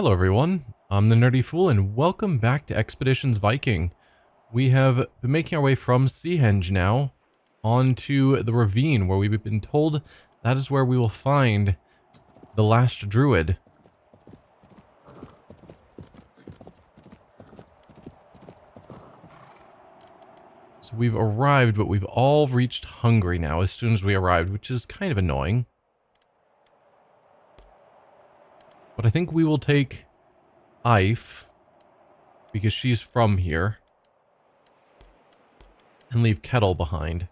Hello everyone, I'm the Nerdy Fool and welcome back to Expeditions Viking. We have been making our way from Seahenge now onto the ravine where we've been told that is where we will find the last druid. So we've arrived, but we've all reached hungry now as soon as we arrived, which is kind of annoying. But I think we will take Ife, because she's from here, and leave Kettle behind.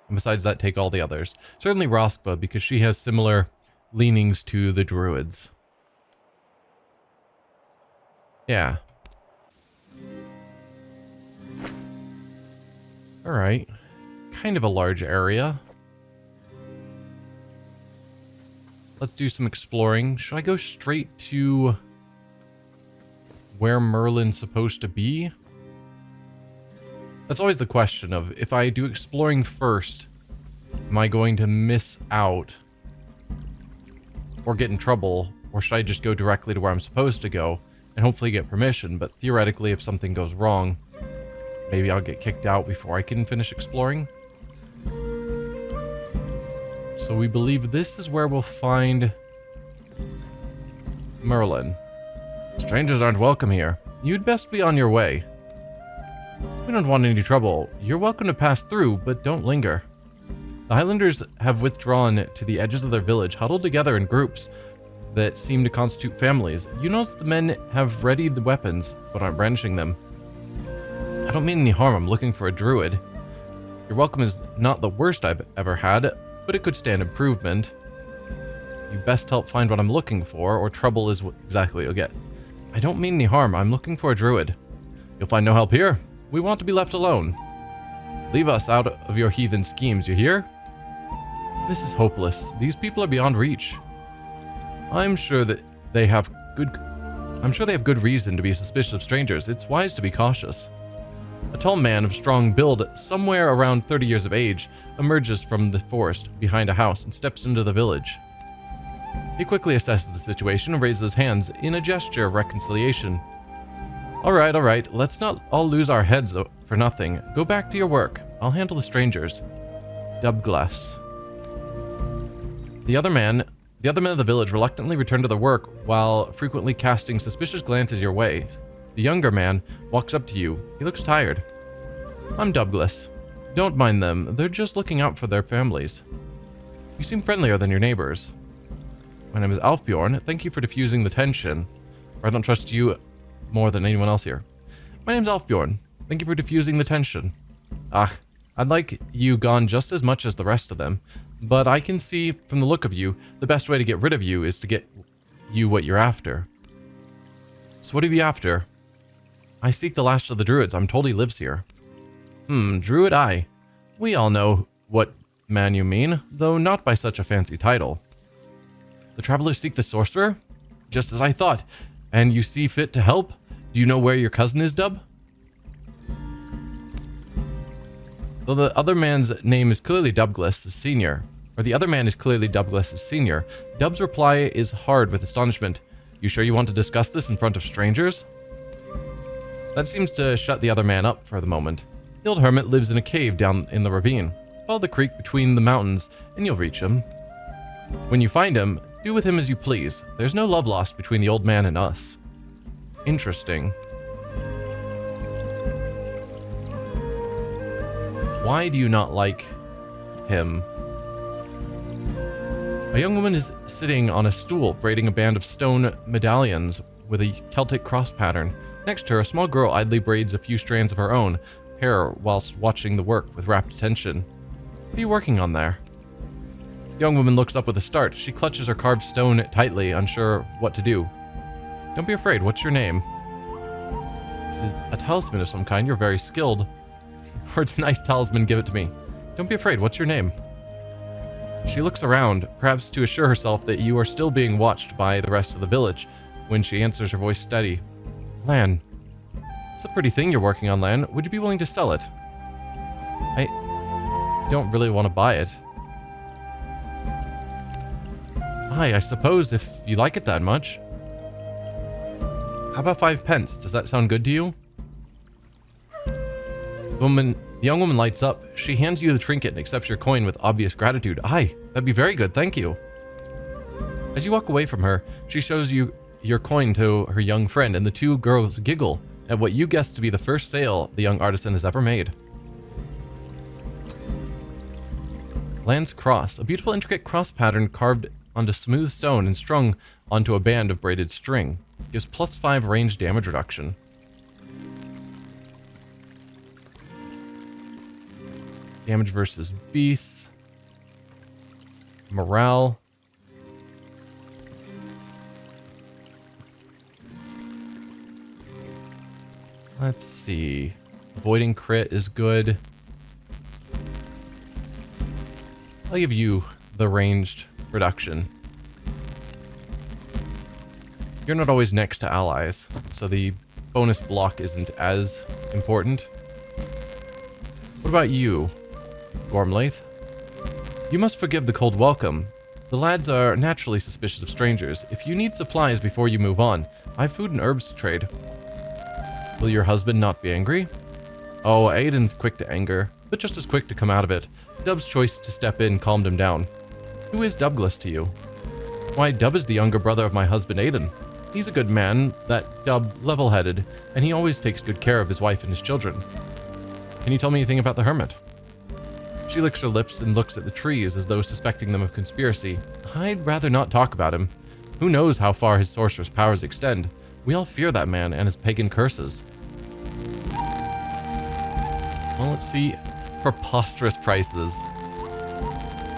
And besides that, take all the others. Certainly Roskva, because she has similar leanings to the druids. Yeah. Alright. Kind of a large area. Let's do some exploring. Should I go straight to where Merlin's supposed to be? That's always the question of, if I do exploring first, am I going to miss out or get in trouble, or should I just go directly to where I'm supposed to go and hopefully get permission? But theoretically, if something goes wrong, maybe I'll get kicked out before I can finish exploring. So we believe this is where we'll find Merlin. Strangers aren't welcome here. You'd best be on your way. We don't want any trouble. You're welcome to pass through, but don't linger. The Highlanders have withdrawn to the edges of their village, huddled together in groups that seem to constitute families. You notice the men have readied the weapons, but aren't brandishing them. I don't mean any harm. I'm looking for a druid. Your welcome is not the worst I've ever had, but it could stand improvement. You best help find what I'm looking for, or trouble is exactly what you'll get. I don't mean any harm. I'm looking for a druid. You'll find no help here. We want to be left alone. Leave us out of your heathen schemes, you hear? This is hopeless. These people are beyond reach. I'm sure they have good reason to be suspicious of strangers. It's wise to be cautious. A tall man of strong build, somewhere around 30 years of age, emerges from the forest behind a house and steps into the village. He quickly assesses the situation and raises his hands in a gesture of reconciliation. All right, let's not all lose our heads for nothing. Go back to your work. I'll handle the strangers. Dubglass. The other men of the village reluctantly return to their work while frequently casting suspicious glances your way. The younger man walks up to you. He looks tired. I'm Dubglass. Don't mind them. They're just looking out for their families. You seem friendlier than your neighbors. My name is Alfbjorn. Thank you for diffusing the tension. I don't trust you more than anyone else here. My name's Alfbjorn. Thank you for diffusing the tension. I'd like you gone just as much as the rest of them, but I can see from the look of you, the best way to get rid of you is to get you what you're after. So what are you after? I seek the last of the druids. I'm told he lives here. Druid I. We all know what man you mean, though not by such a fancy title. The travelers seek the sorcerer? Just as I thought. And you see fit to help? Do you know where your cousin is, Dub? Though the other man's name is clearly Dubglass, the senior, Dub's reply is hard with astonishment. You sure you want to discuss this in front of strangers? That seems to shut the other man up for the moment. The old hermit lives in a cave down in the ravine. Follow the creek between the mountains, and you'll reach him. When you find him, do with him as you please. There's no love lost between the old man and us. Interesting. Why do you not like him? A young woman is sitting on a stool, braiding a band of stone medallions with a Celtic cross pattern. Next to her, a small girl idly braids a few strands of her own hair whilst watching the work with rapt attention. What are you working on there? The young woman looks up with a start. She clutches her carved stone tightly, unsure what to do. Don't be afraid. What's your name? It's a talisman of some kind. You're very skilled. Or it's a nice talisman. Give it to me. Don't be afraid. What's your name? She looks around, perhaps to assure herself that you are still being watched by the rest of the village, when she answers, her voice steady. Lan. It's a pretty thing you're working on, Lan. Would you be willing to sell it? I don't really want to buy it. I suppose if you like it that much. How about 5 pence? Does that sound good to you? The young woman lights up. She hands you the trinket and accepts your coin with obvious gratitude. Aye, that'd be very good, thank you. As you walk away from her, she shows you your coin to her young friend, and the two girls giggle at what you guess to be the first sale the young artisan has ever made. Lance Cross, a beautiful intricate cross pattern carved onto smooth stone and strung onto a band of braided string. Gives +5 range damage reduction. Damage versus beasts. Morale. Let's see. Avoiding crit is good. I'll give you the ranged reduction. You're not always next to allies, so the bonus block isn't as important. What about you, Gormlaith? You must forgive the cold welcome. The lads are naturally suspicious of strangers. If you need supplies before you move on, I have food and herbs to trade. Will your husband not be angry? Oh, Aiden's quick to anger, but just as quick to come out of it. Dub's choice to step in calmed him down. Who is Douglas to you? Why, Dub is the younger brother of my husband Aiden. He's a good man, that Dub level-headed, and he always takes good care of his wife and his children. Can you tell me anything about the hermit? She licks her lips and looks at the trees as though suspecting them of conspiracy. I'd rather not talk about him. Who knows how far his sorceress powers extend? We all fear that man and his pagan curses. Well, let's see. Preposterous prices.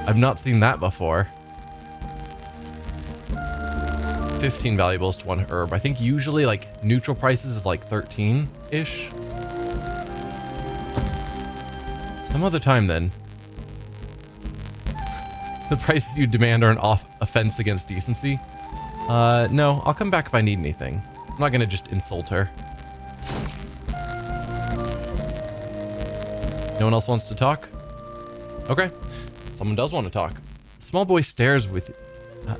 I've not seen that before. 15 valuables to 1 herb. I think usually like neutral prices is like 13-ish. Some other time then. The prices you demand are an offense against decency. No, I'll come back if I need anything. I'm not gonna just insult her. No one else wants to talk? Okay, someone does want to talk. The small boy stares with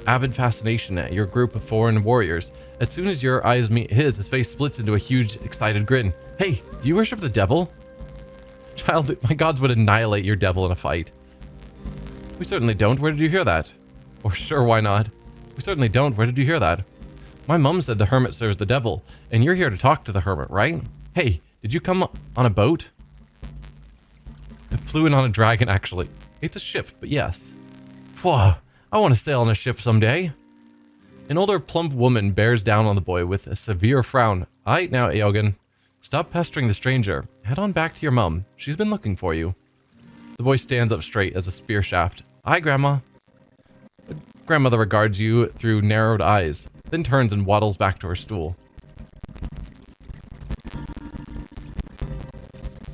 avid fascination at your group of foreign warriors. As soon as your eyes meet his face splits into a huge, excited grin. Hey, do you worship the devil? Child, my gods would annihilate your devil in a fight. We certainly don't. Where did you hear that? Or sure, why not? We certainly don't. Where did you hear that? My mum said the hermit serves the devil, and you're here to talk to the hermit, right? Hey, did you come on a boat? I flew in on a dragon, actually. It's a ship, but yes. Phew, I want to sail on a ship someday. An older, plump woman bears down on the boy with a severe frown. Aight now, Eogan. Stop pestering the stranger. Head on back to your mum. She's been looking for you. The boy stands up straight as a spear shaft. Aye, Grandma. The grandmother regards you through narrowed eyes, then turns and waddles back to her stool.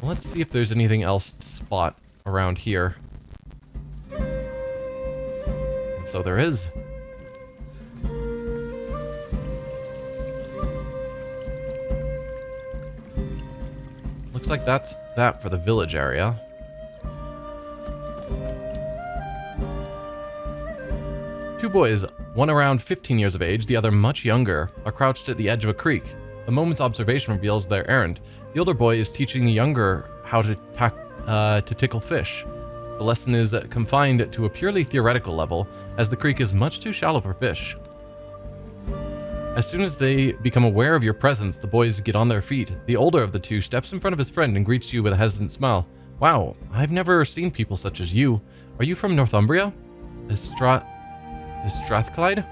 Let's see if there's anything else to spot around here. And so there is. Looks like that's that for the village area. Two boys, one around 15 years of age, the other much younger, are crouched at the edge of a creek. A moment's observation reveals their errand. The older boy is teaching the younger how to tickle fish. The lesson is confined to a purely theoretical level, as the creek is much too shallow for fish. As soon as they become aware of your presence, the boys get on their feet. The older of the two steps in front of his friend and greets you with a hesitant smile. Wow, I've never seen people such as you. Are you from Northumbria? Is Strathclyde?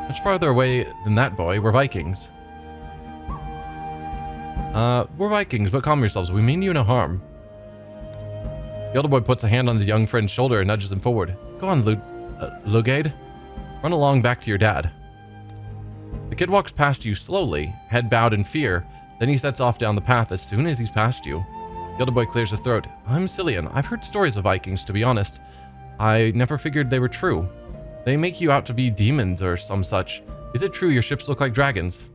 Much farther away than that, boy. We're Vikings. We're Vikings, but calm yourselves. We mean you no harm. The older boy puts a hand on his young friend's shoulder and nudges him forward. Go on, Lugade. Run along back to your dad. The kid walks past you slowly, head bowed in fear. Then he sets off down the path as soon as he's past you. The older boy clears his throat. I'm Cillian. I've heard stories of Vikings, to be honest. I never figured they were true. They make you out to be demons or some such. Is it true your ships look like dragons?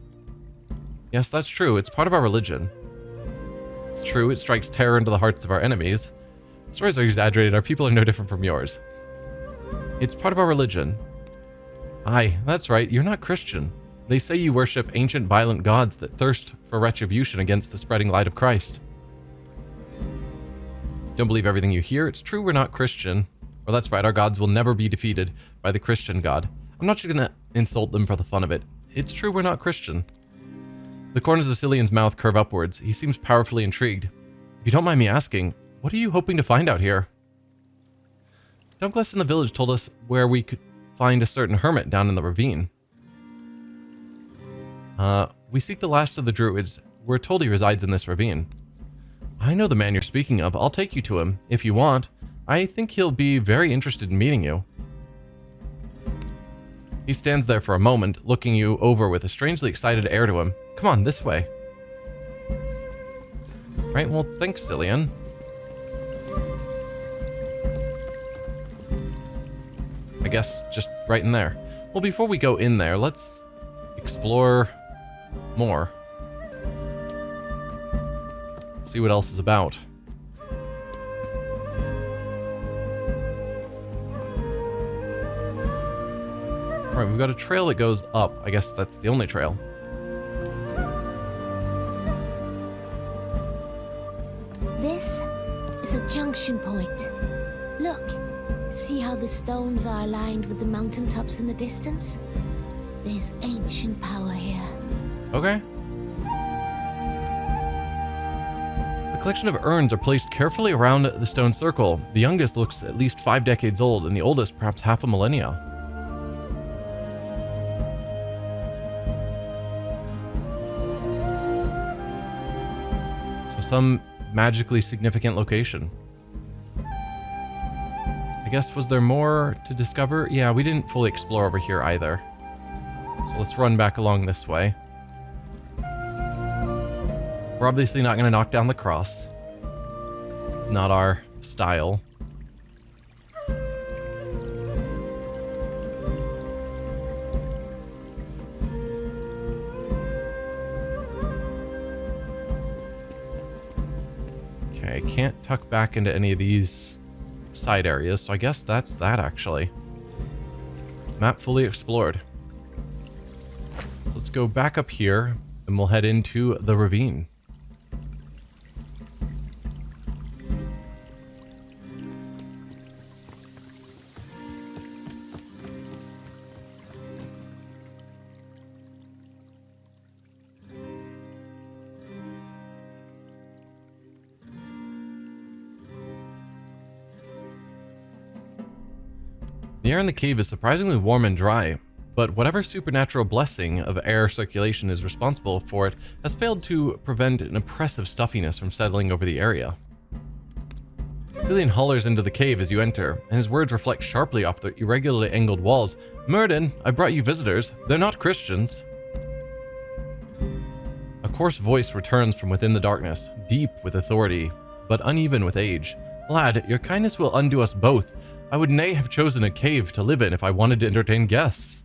Yes, that's true. It's part of our religion. It's true. It strikes terror into the hearts of our enemies. Stories are exaggerated. Our people are no different from yours. It's part of our religion. Aye, that's right. You're not Christian. They say you worship ancient violent gods that thirst for retribution against the spreading light of Christ. Don't believe everything you hear. It's true we're not Christian. Well, that's right, our gods will never be defeated by the Christian god. I'm not just gonna insult them for the fun of it. It's true we're not Christian. The corners of Cillian's mouth curve upwards. He seems powerfully intrigued. If you don't mind me asking, what are you hoping to find out here? Douglas in the village told us where we could find a certain hermit down in the ravine. We seek the last of the druids. We're told he resides in this ravine. I know the man you're speaking of. I'll take you to him, if you want. I think he'll be very interested in meeting you. He stands there for a moment, looking you over with a strangely excited air to him. Come on, this way. Right, well, thanks, Cillian. I guess just right in there. Well, before we go in there, let's explore more. See what else is about. Alright, we've got a trail that goes up. I guess that's the only trail. This is a junction point. Look, see how the stones are aligned with the mountaintops in the distance? There's ancient power here. Okay. A collection of urns are placed carefully around the stone circle. The youngest looks at least 5 decades old, and the oldest perhaps half a millennia. So some magically significant location. I guess, was there more to discover? Yeah, we didn't fully explore over here either. So let's run back along this way. We're obviously not going to knock down the cross. Not our style. Okay, can't tuck back into any of these side areas, so I guess that's that actually. Map fully explored. So let's go back up here and we'll head into the ravine. The air in the cave is surprisingly warm and dry, but whatever supernatural blessing of air circulation is responsible for it has failed to prevent an oppressive stuffiness from settling over the area. Cillian hollers into the cave as you enter, and his words reflect sharply off the irregularly angled walls. Myrddin, I brought you visitors. They're not Christians. A coarse voice returns from within the darkness, deep with authority, but uneven with age. Lad, your kindness will undo us both. I would nay have chosen a cave to live in if I wanted to entertain guests.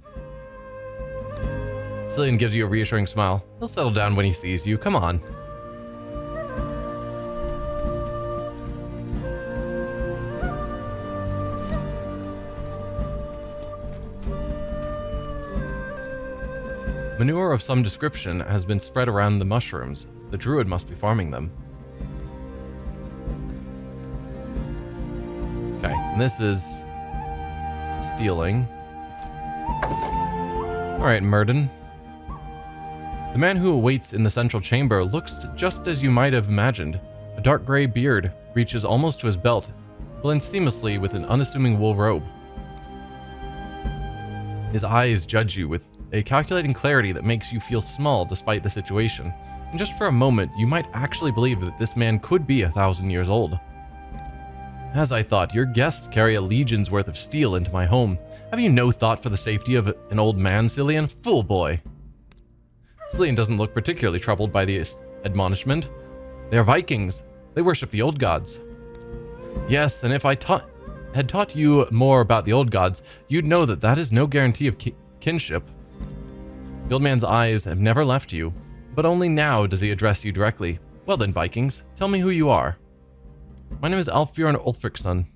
Cillian gives you a reassuring smile. He'll settle down when he sees you. Come on. Manure of some description has been spread around the mushrooms. The druid must be farming them. Okay, and this is stealing. Alright, Myrddin. The man who awaits in the central chamber looks just as you might have imagined. A dark gray beard reaches almost to his belt, blends seamlessly with an unassuming wool robe. His eyes judge you with a calculating clarity that makes you feel small despite the situation. And just for a moment, you might actually believe that this man could be 1,000 years old. As I thought, your guests carry a legion's worth of steel into my home. Have you no thought for the safety of an old man, Cillian? Fool boy. Cillian doesn't look particularly troubled by the admonishment. They are Vikings. They worship the old gods. Yes, and if I had taught you more about the old gods, you'd know that that is no guarantee of kinship. The old man's eyes have never left you, but only now does he address you directly. Well then, Vikings, tell me who you are. My name is Alfbjorn Ulfricsson.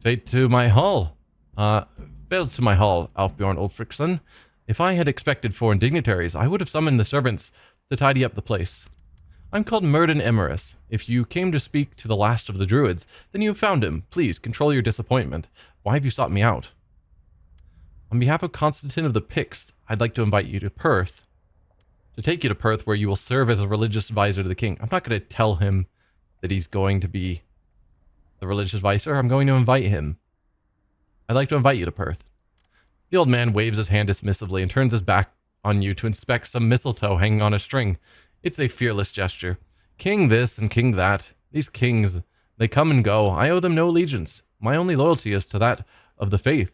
Fate to my hall. Failed to my hall, Alfbjorn Ulfricsson. If I had expected foreign dignitaries, I would have summoned the servants to tidy up the place. I'm called Myrddin Emrys. If you came to speak to the last of the druids, then you have found him. Please, control your disappointment. Why have you sought me out? On behalf of Constantine of the Picts, I'd like to invite you to Perth. To take you to Perth, where you will serve as a religious advisor to the king. I'm not going to tell him that he's going to be the religious advisor. I'm going to invite him. I'd like to invite you to Perth. The old man waves his hand dismissively and turns his back on you to inspect some mistletoe hanging on a string. It's a fearless gesture. King this and king that. These kings, they come and go. I owe them no allegiance. My only loyalty is to that of the faith.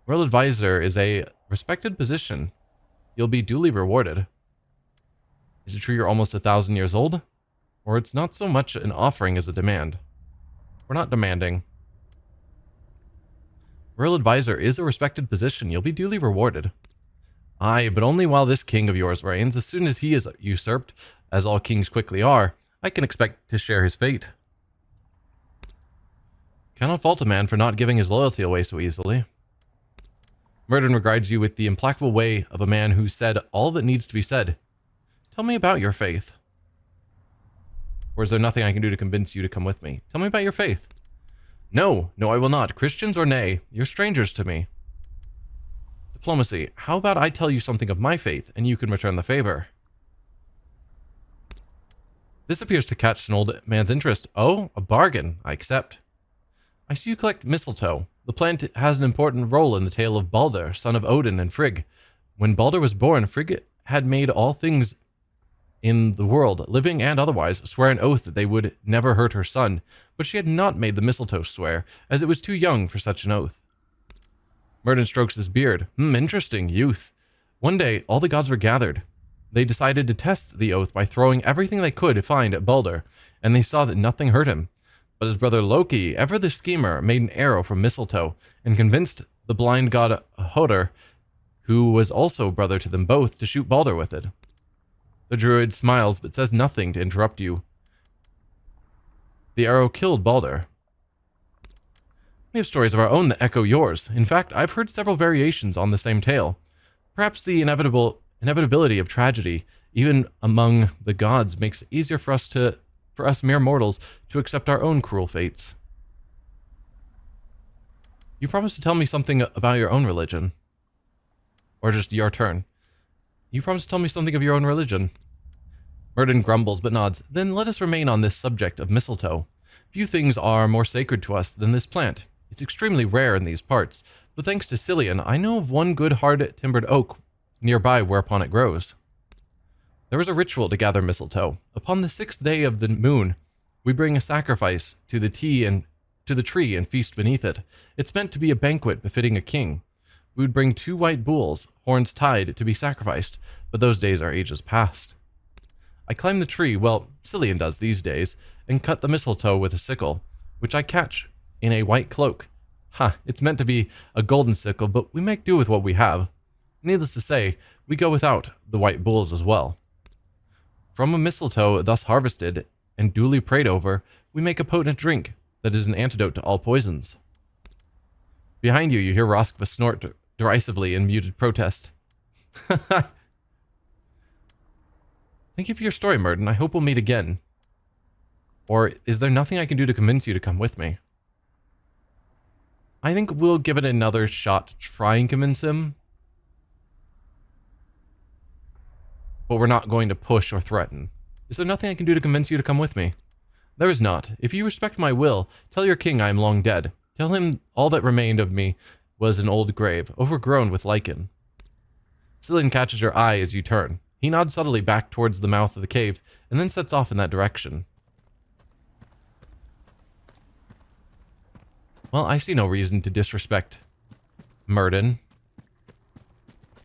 Royal advisor is a respected position. You'll be duly rewarded. Is it true you're almost 1,000 years old? Or it's not so much an offering as a demand? We're not demanding. Royal advisor is a respected position. You'll be duly rewarded. Aye, but only while this king of yours reigns. As soon as he is usurped, as all kings quickly are, I can expect to share his fate. Cannot fault a man for not giving his loyalty away so easily. Myrddin regards you with the implacable way of a man who said all that needs to be said. Tell me about your faith. Or is there nothing I can do to convince you to come with me? Tell me about your faith. No, I will not. Christians or nay, you're strangers to me. Diplomacy. How about I tell you something of my faith, and you can return the favor? This appears to catch an old man's interest. Oh, a bargain. I accept. I see you collect mistletoe. The plant has an important role in the tale of Balder, son of Odin and Frigg. When Balder was born, Frigg had made all things in the world, living and otherwise, swear an oath that they would never hurt her son, but she had not made the mistletoe swear, as it was too young for such an oath. Myrddin strokes his beard. Interesting, youth. One day, all the gods were gathered. They decided to test the oath by throwing everything they could find at Balder, and they saw that nothing hurt him. But his brother Loki, ever the schemer, made an arrow from mistletoe, and convinced the blind god Hodr, who was also brother to them both, to shoot Balder with it. The druid smiles, but says nothing to interrupt you. The arrow killed Balder. We have stories of our own that echo yours. In fact, I've heard several variations on the same tale. Perhaps the inevitability of tragedy, even among the gods, makes it easier for us mere mortals to accept our own cruel fates. You promised to tell me something about your own religion. Or just your turn. You promised to tell me something of your own religion. Myrddin grumbles but nods. Then let us remain on this subject of mistletoe. Few things are more sacred to us than this plant. It's extremely rare in these parts, but thanks to Cillian, I know of one good hard-timbered oak nearby whereupon it grows. There is a ritual to gather mistletoe. Upon the 6th day of the moon, we bring a sacrifice to the tree and feast beneath it. It's meant to be a banquet befitting a king. We would bring 2 white bulls, horns tied, to be sacrificed, but those days are ages past. I climb the tree, well, Cillian does these days, and cut the mistletoe with a sickle, which I catch in a white cloak. It's meant to be a golden sickle, but we make do with what we have. Needless to say, we go without the white bulls as well. From a mistletoe thus harvested and duly prayed over, we make a potent drink that is an antidote to all poisons. Behind you, you hear Roskva snort derisively in muted protest. Thank you for your story, Myrddin. I hope we'll meet again. Or is there nothing I can do to convince you to come with me? I think we'll give it another shot to try and convince him. But we're not going to push or threaten. Is there nothing I can do to convince you to come with me? There is not. If you respect my will, tell your king I am long dead. Tell him all that remained of me was an old grave, overgrown with lichen. Cillian catches your eye as you turn. He nods subtly back towards the mouth of the cave, and then sets off in that direction. Well, I see no reason to disrespect Myrddin.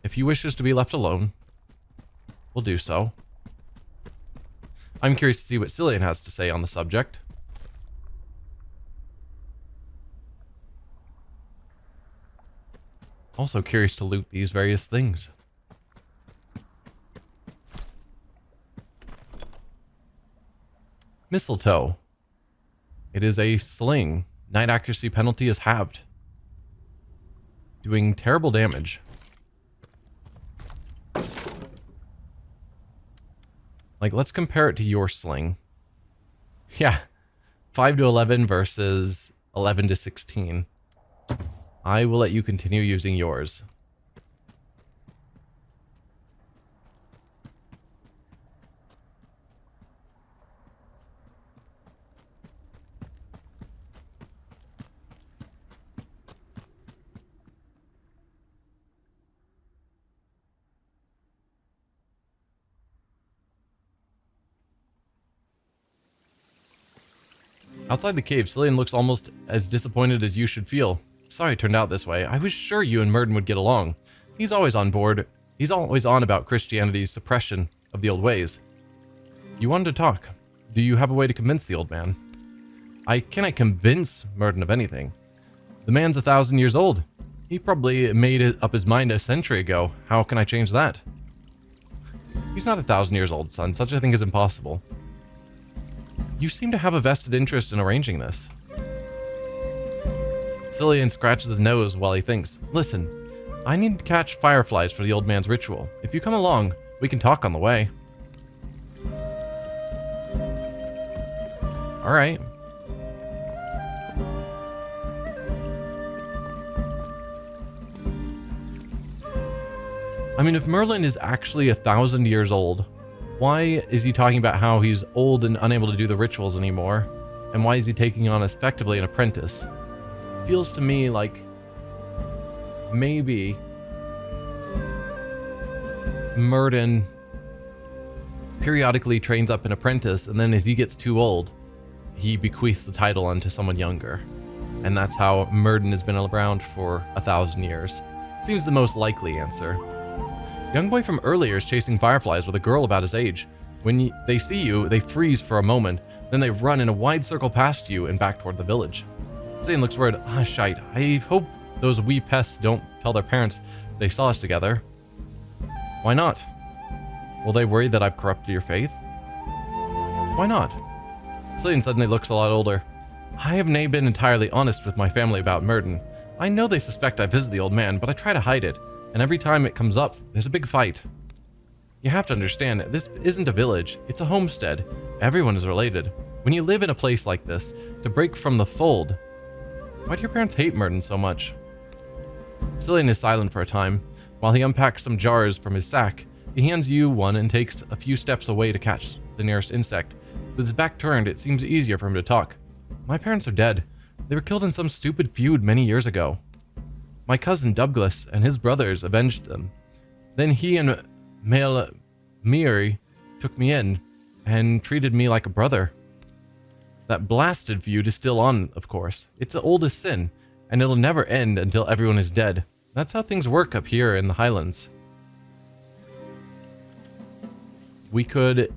If he wishes to be left alone, we'll do so. I'm curious to see what Cillian has to say on the subject. Also curious to loot these various things. Mistletoe. It is a sling. Night accuracy penalty is halved, doing terrible damage. Like, let's compare it to your sling. Yeah, 5 to 11 versus 11 to 16. I will let you continue using yours. Outside the cave, Cillian looks almost as disappointed as you should feel. Sorry it turned out this way. I was sure you and Myrddin would get along. He's always on board. He's always on about Christianity's suppression of the old ways. You wanted to talk. Do you have a way to convince the old man? I cannot convince Myrddin of anything. The man's 1,000 years old. He probably made up his mind a century ago. How can I change that? He's not 1,000 years old, son. Such a thing is impossible. You seem to have a vested interest in arranging this. Cillian scratches his nose while he thinks. Listen, I need to catch fireflies for the old man's ritual. If you come along, we can talk on the way. Alright. I mean, if Merlin is actually 1,000 years old, why is he talking about how he's old and unable to do the rituals anymore? And why is he taking on effectively an apprentice? Feels to me like maybe Myrddin periodically trains up an apprentice, and then as he gets too old, he bequeaths the title onto someone younger. And that's how Myrddin has been around for 1,000 years. Seems the most likely answer. Young boy from earlier is chasing fireflies with a girl about his age. When they see you, they freeze for a moment, then they run in a wide circle past you and back toward the village. Cillian looks worried. Ah, shite. I hope those wee pests don't tell their parents they saw us together. Why not? Will they worry that I've corrupted your faith? Why not? Cillian suddenly looks a lot older. I have not been entirely honest with my family about Myrddin. I know they suspect I visit the old man, but I try to hide it. And every time it comes up, there's a big fight. You have to understand, this isn't a village, it's a homestead. Everyone is related. When you live in a place like this, to break from the fold... Why do your parents hate Myrddin so much? Cillian is silent for a time. While he unpacks some jars from his sack, he hands you one and takes a few steps away to catch the nearest insect. With his back turned, it seems easier for him to talk. My parents are dead. They were killed in some stupid feud many years ago. My cousin Douglas and his brothers avenged them. Then he and Myrddin took me in and treated me like a brother. That blasted feud is still on, of course. It's the oldest sin, and it'll never end until everyone is dead. That's how things work up here in the Highlands. We could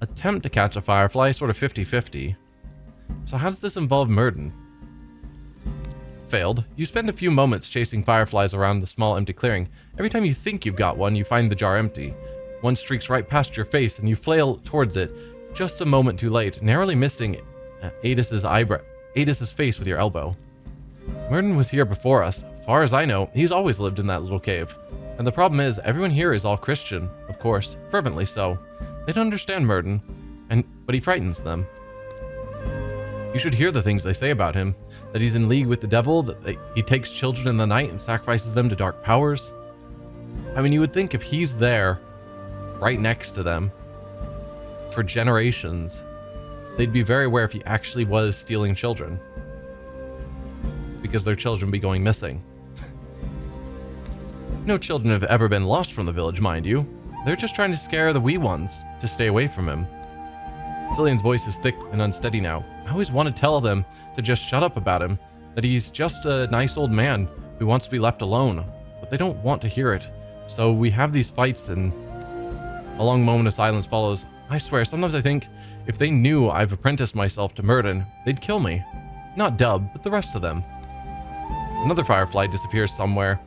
attempt to catch a firefly, sort of 50-50. So how does this involve Myrddin? Failed. You spend a few moments chasing fireflies around the small empty clearing. Every time you think you've got one, you find the jar empty. One streaks right past your face and you flail towards it, just a moment too late, narrowly missing Adis's face with your elbow. Myrddin was here before us. Far as I know, he's always lived in that little cave. And the problem is, everyone here is all Christian, of course, fervently so. They don't understand Myrddin, but he frightens them. You should hear the things they say about him. That he's in league with the devil, that he takes children in the night and sacrifices them to dark powers. I mean, you would think if he's there, right next to them, for generations, they'd be very aware if he actually was stealing children. Because their children be going missing. No children have ever been lost from the village, mind you. They're just trying to scare the wee ones to stay away from him. Cillian's voice is thick and unsteady now. I always want to tell them to just shut up about him, that he's just a nice old man who wants to be left alone, but they don't want to hear it. So we have these fights, and a long moment of silence follows. I swear, sometimes I think if they knew I've apprenticed myself to Myrddin, they'd kill me. Not Dub, but the rest of them. Another firefly disappears somewhere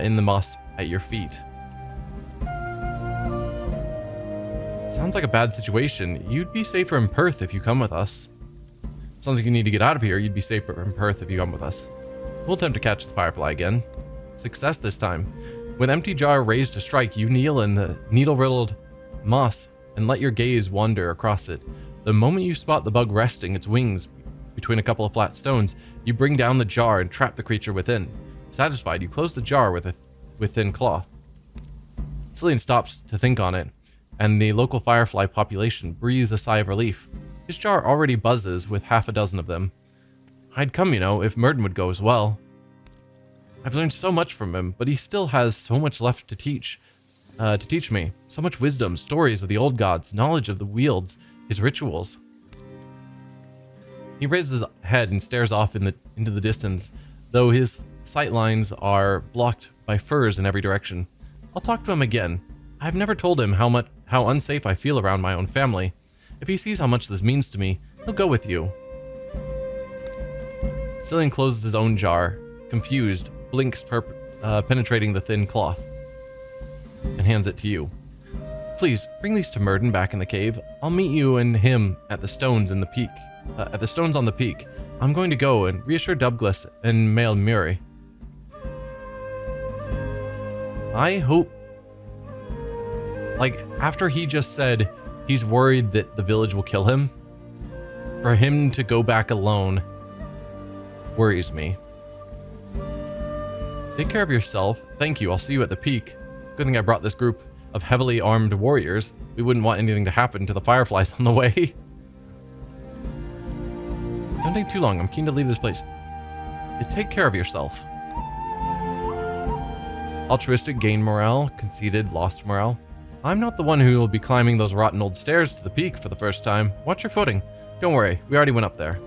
in the moss at your feet. Sounds like a bad situation. You'd be safer in Perth if you come with us. Sounds like you need to get out of here. You'd be safer in Perth if you come with us. We'll attempt to catch the firefly again. Success this time. With empty jar raised to strike, you kneel in the needle-riddled moss and let your gaze wander across it. The moment you spot the bug resting its wings between a couple of flat stones, you bring down the jar and trap the creature within. Satisfied, you close the jar with thin cloth. Cillian stops to think on it, and the local firefly population breathes a sigh of relief. His jar already buzzes with half a dozen of them. I'd come, if Myrddin would go as well. I've learned so much from him, but he still has so much left to teach me. So much wisdom, stories of the old gods, knowledge of the wields, his rituals. He raises his head and stares off into the distance, though his sight lines are blocked by firs in every direction. I'll talk to him again. I've never told him how unsafe I feel around my own family. If he sees how much this means to me, he'll go with you. Cillian closes his own jar, confused, blinks penetrating the thin cloth, and hands it to you. Please, bring these to Myrddin back in the cave. I'll meet you and him at the stones on the peak. I'm going to go and reassure Douglas and Mael Murray. I hope, after he just said he's worried that the village will kill him, for him to go back alone worries me. Take care of yourself. Thank you. I'll see you at the peak. Good thing I brought this group of heavily armed warriors. We wouldn't want anything to happen to the fireflies on the way. Don't take too long. I'm keen to leave this place. Take care of yourself. Altruistic, gain morale. Conceited, lost morale. I'm not the one who will be climbing those rotten old stairs to the peak for the first time. Watch your footing. Don't worry. We already went up there.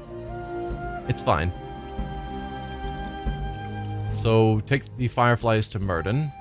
It's fine. So, take the fireflies to Myrddin.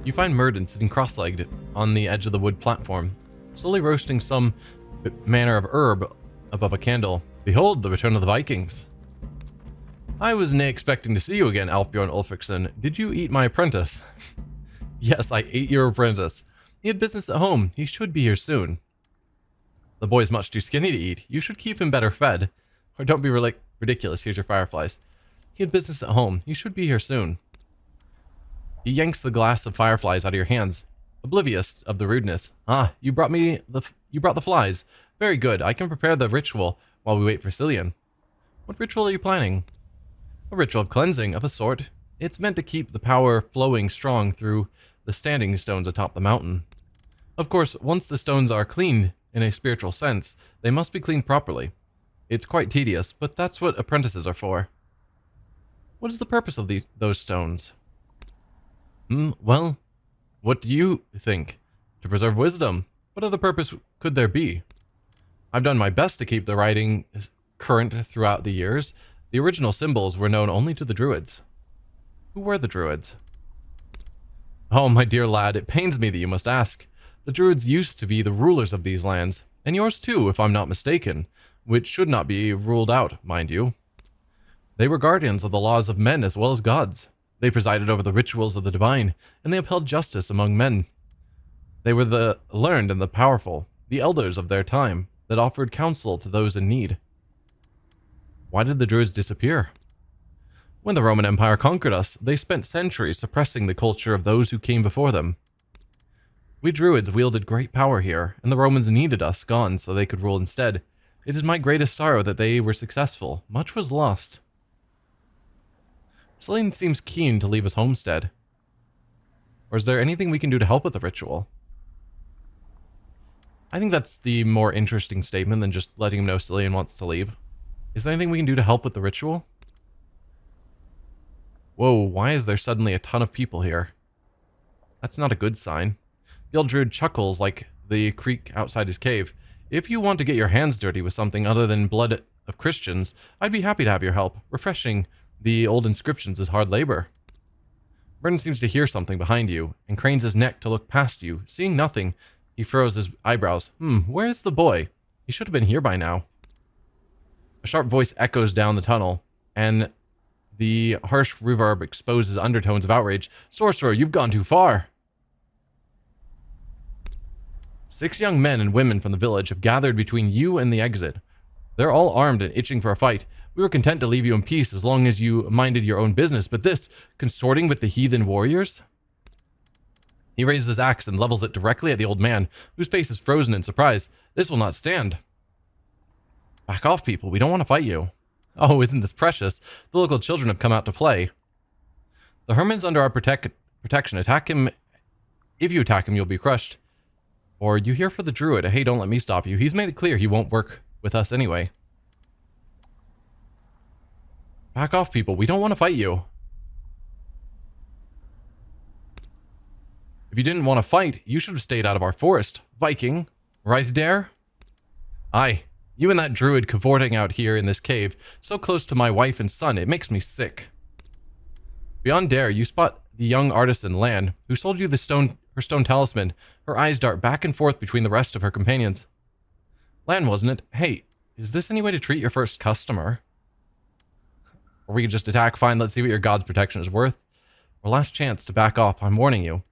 You find Myrddin sitting cross-legged on the edge of the wood platform, slowly roasting some manner of herb above a candle. Behold, the return of the Vikings. I was nae expecting to see you again, Alfbjorn Ulfricsson. Did you eat my apprentice? Yes, I ate your apprentice. He had business at home. He should be here soon. The boy's much too skinny to eat. You should keep him better fed. Or don't be ridiculous. Here's your fireflies. He had business at home. He should be here soon. He yanks the glass of fireflies out of your hands, oblivious of the rudeness. Ah, you brought the flies. Very good. I can prepare the ritual while we wait for Cillian. What ritual are you planning? A ritual of cleansing, of a sort. It's meant to keep the power flowing strong through the standing stones atop the mountain. Of course, once the stones are cleaned in a spiritual sense, they must be cleaned properly. It's quite tedious, but that's what apprentices are for. What is the purpose of those stones? Well, what do you think? To preserve wisdom. What other purpose could there be? I've done my best to keep the writing current throughout the years. The original symbols were known only to the Druids. Who were the Druids? Oh, my dear lad, it pains me that you must ask. The Druids used to be the rulers of these lands, and yours too, if I'm not mistaken, which should not be ruled out, mind you. They were guardians of the laws of men as well as gods. They presided over the rituals of the divine, and they upheld justice among men. They were the learned and the powerful, the elders of their time, that offered counsel to those in need. Why did the Druids disappear? When the Roman Empire conquered us, they spent centuries suppressing the culture of those who came before them. We Druids wielded great power here, and the Romans needed us gone so they could rule instead. It is my greatest sorrow that they were successful. Much was lost. Cillian seems keen to leave his homestead. Or is there anything we can do to help with the ritual? I think that's the more interesting statement than just letting him know Cillian wants to leave. Is there anything we can do to help with the ritual? Whoa, why is there suddenly a ton of people here? That's not a good sign. The old druid chuckles like the creek outside his cave. If you want to get your hands dirty with something other than blood of Christians, I'd be happy to have your help. Refreshing the old inscriptions is hard labor. Myrddin seems to hear something behind you, and cranes his neck to look past you. Seeing nothing, he furrows his eyebrows. Where is the boy? He should have been here by now. A sharp voice echoes down the tunnel, and the harsh reverb exposes undertones of outrage. Sorcerer, you've gone too far. 6 young men and women from the village have gathered between you and the exit. They're all armed and itching for a fight. We were content to leave you in peace as long as you minded your own business, but this, consorting with the heathen warriors? He raises his axe and levels it directly at the old man, whose face is frozen in surprise. This will not stand. Back off, people. We don't want to fight you. Oh, isn't this precious? The local children have come out to play. The Herman's under our protection. Attack him. If you attack him, you'll be crushed. Or you here for the druid. Hey, don't let me stop you. He's made it clear he won't work with us anyway. Back off, people. We don't want to fight you. If you didn't want to fight, you should have stayed out of our forest. Viking. Right, Dare? Aye. You and that druid cavorting out here in this cave, so close to my wife and son, it makes me sick. Beyond Dare, you spot the young artisan Lan, who sold you her stone talisman. Her eyes dart back and forth between the rest of her companions. Lan, wasn't it? Hey, is this any way to treat your first customer? Or we could just attack. Fine, let's see what your god's protection is worth. Or last chance to back off, I'm warning you.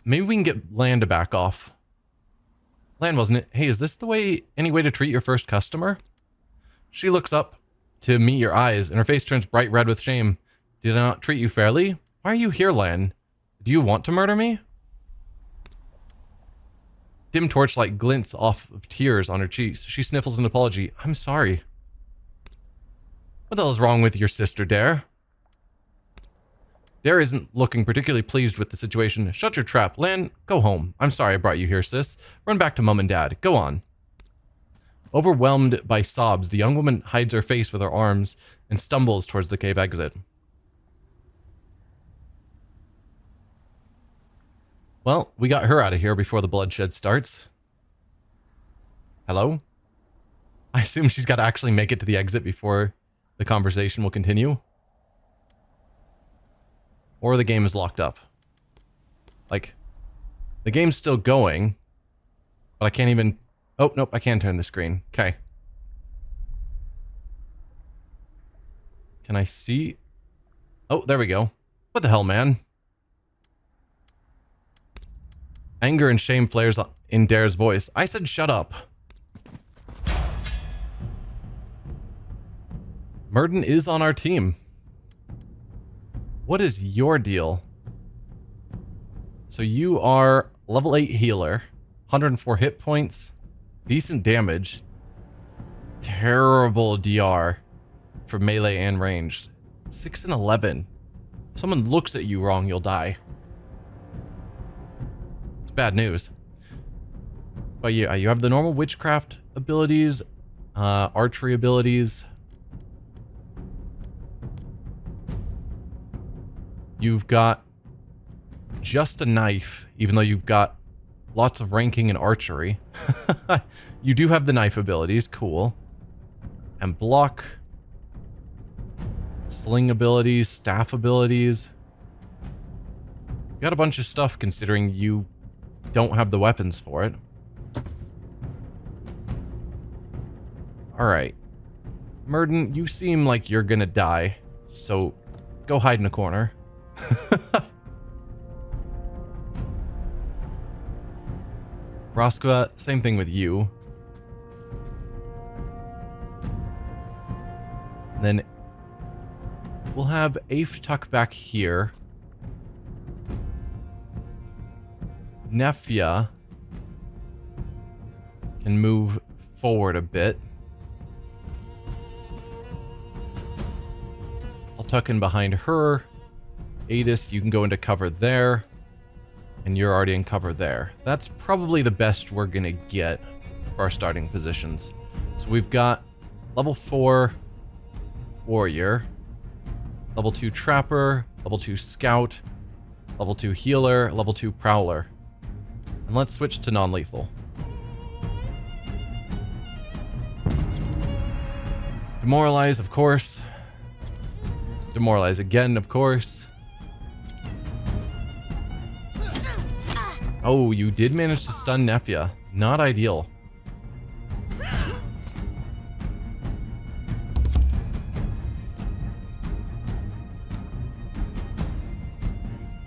Maybe we can get Lan to back off. Lan, wasn't it? Hey, is this any way to treat your first customer? She looks up to meet your eyes, and her face turns bright red with shame. Did I not treat you fairly? Why are you here, Lan? Do you want to murder me? Dim torchlight glints off of tears on her cheeks. She sniffles an apology. I'm sorry. What the hell is wrong with your sister, Dare? Dare isn't looking particularly pleased with the situation. Shut your trap. Lan, go home. I'm sorry I brought you here, sis. Run back to Mum and Dad. Go on. Overwhelmed by sobs, the young woman hides her face with her arms and stumbles towards the cave exit. Well, we got her out of here before the bloodshed starts. Hello? I assume she's got to actually make it to the exit before the conversation will continue. Or the game is locked up. Like, the game's still going, but I can't even... Oh, nope, I can turn the screen. Okay. Can I see? Oh, there we go. What the hell, man? Anger and shame flares in Dare's voice. I said shut up. Myrddin is on our team. What is your deal? So you are level 8 healer, 104 hit points, decent damage, terrible DR for melee and ranged, 6 and 11. If someone looks at you wrong, you'll die. It's bad news. But yeah, you have the normal witchcraft abilities, archery abilities. You've got just a knife, even though you've got lots of ranking in archery. You do have the knife abilities, cool. And block, sling abilities, staff abilities. You got a bunch of stuff considering you don't have the weapons for it. Alright. Myrddin, you seem like you're gonna die, so go hide in a corner. Roscoe, same thing with you. And then we'll have Aif tuck back here. Nefia can move forward a bit. I'll tuck in behind her. Adis, you can go into cover there. And you're already in cover there. That's probably the best we're going to get for our starting positions. So we've got level 4 warrior, level 2 trapper, level 2 scout, level 2 healer, level 2 prowler. And let's switch to non-lethal. Demoralize, of course. Demoralize again, of course. Oh, you did manage to stun Nefia. Not ideal.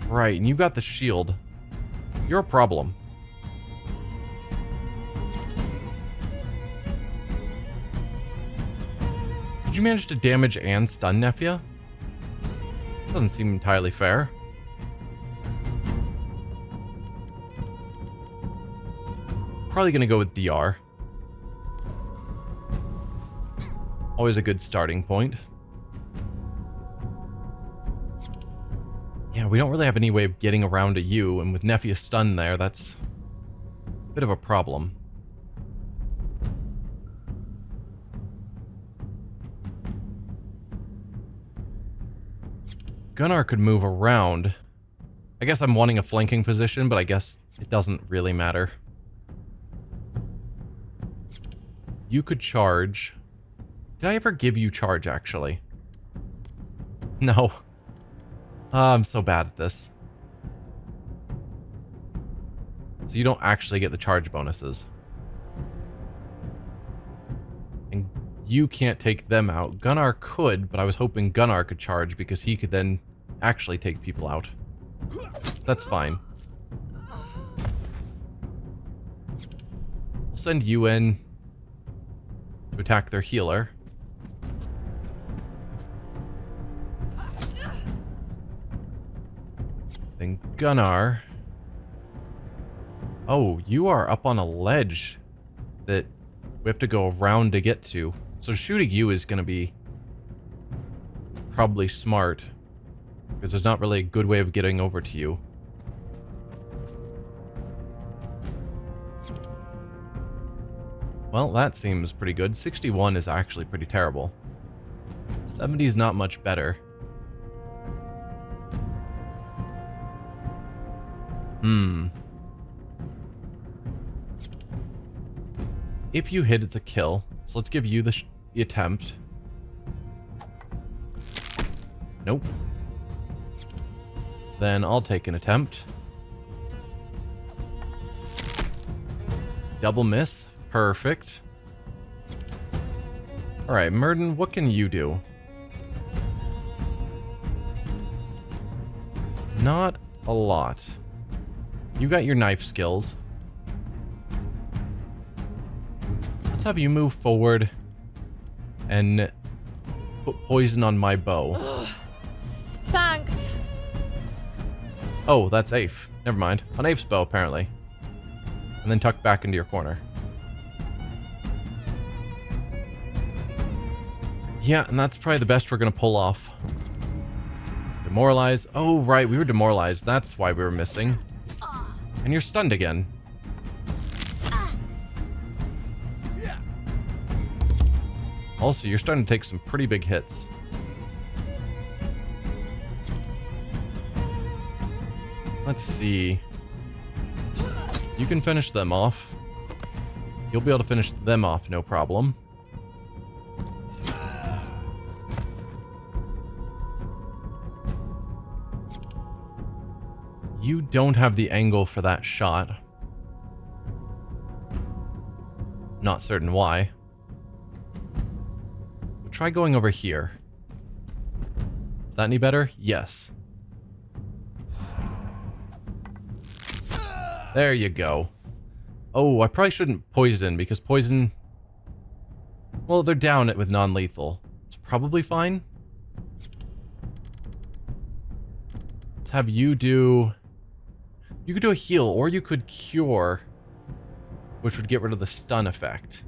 Right, and you got the shield. You're a problem. Did you manage to damage and stun Nefia? Doesn't seem entirely fair. Probably gonna go with DR. Always a good starting point. Yeah, we don't really have any way of getting around to you, and with Nefia stunned there, that's a bit of a problem. Gunnar could move around. I guess I'm wanting a flanking position, but I guess it doesn't really matter. You could charge. Did I ever give you charge, actually? No. I'm so bad at this. So you don't actually get the charge bonuses. And you can't take them out. Gunnar could, but I was hoping Gunnar could charge because he could then actually take people out. That's fine. We'll send you in to attack their healer. Then Gunnar. Oh, you are up on a ledge that we have to go around to get to. So shooting you is going to be probably smart, because there's not really a good way of getting over to you. Well, that seems pretty good. 61 is actually pretty terrible. 70 is not much better. If you hit, it's a kill. So let's give you the attempt. Nope. Then I'll take an attempt. Double miss. Perfect. Alright, Myrddin, what can you do? Not a lot. You got your knife skills. Let's have you move forward and put poison on my bow. Thanks. Oh, that's Afe. Never mind. On Afe's bow, apparently. And then tuck back into your corner. Yeah, and that's probably the best we're going to pull off. Demoralize. Oh, right. We were demoralized. That's why we were missing. And you're stunned again. Also, you're starting to take some pretty big hits. Let's see. You can finish them off. You'll be able to finish them off, no problem. You don't have the angle for that shot. Not certain why. We'll try going over here. Is that any better? Yes. There you go. Oh, I probably shouldn't poison, because poison... Well, they're down it with non-lethal. It's probably fine. Let's have you do... You could do a heal, or you could cure, which would get rid of the stun effect.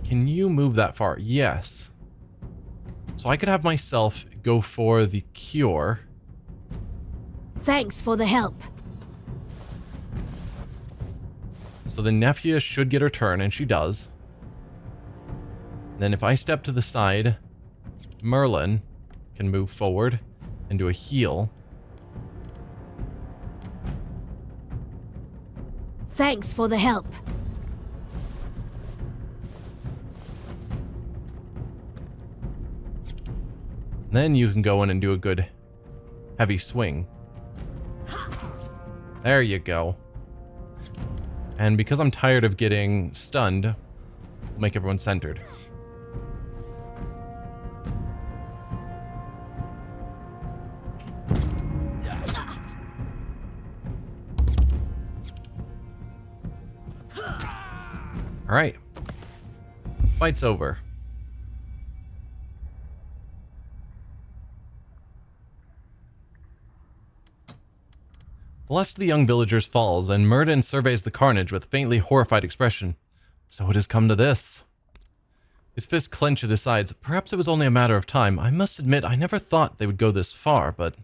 Can you move that far? Yes. So I could have myself go for the cure. Thanks for the help. So the Nefia should get her turn, and she does. Then if I step to the side, Merlin can move forward and do a heal. Thanks for the help. Then you can go in and do a good heavy swing. There you go. And because I'm tired of getting stunned, We'll make everyone centered. Alright. Fight's over. The last of the young villagers falls, and Myrddin surveys the carnage with a faintly horrified expression. So it has come to this. His fist clenched at his sides. Perhaps it was only a matter of time. I must admit, I never thought they would go this far, but...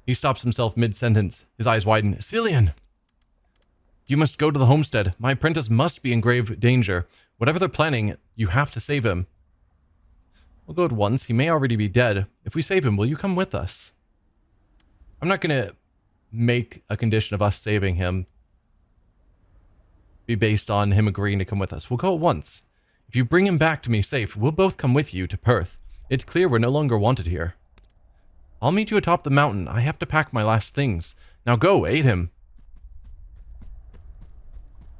He stops himself mid-sentence. His eyes widen. Cillian! You must go to the homestead. My apprentice must be in grave danger. Whatever they're planning, you have to save him. We'll go at once. He may already be dead. If we save him, will you come with us? I'm not going to make a condition of us saving him be based on him agreeing to come with us. We'll go at once. If you bring him back to me safe, we'll both come with you to Perth. It's clear we're no longer wanted here. I'll meet you atop the mountain. I have to pack my last things. Now go, aid him.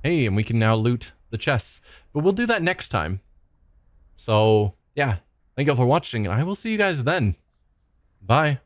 Hey, and we can now loot the chests. But we'll do that next time. So, yeah. Thank you all for watching, and I will see you guys then. Bye.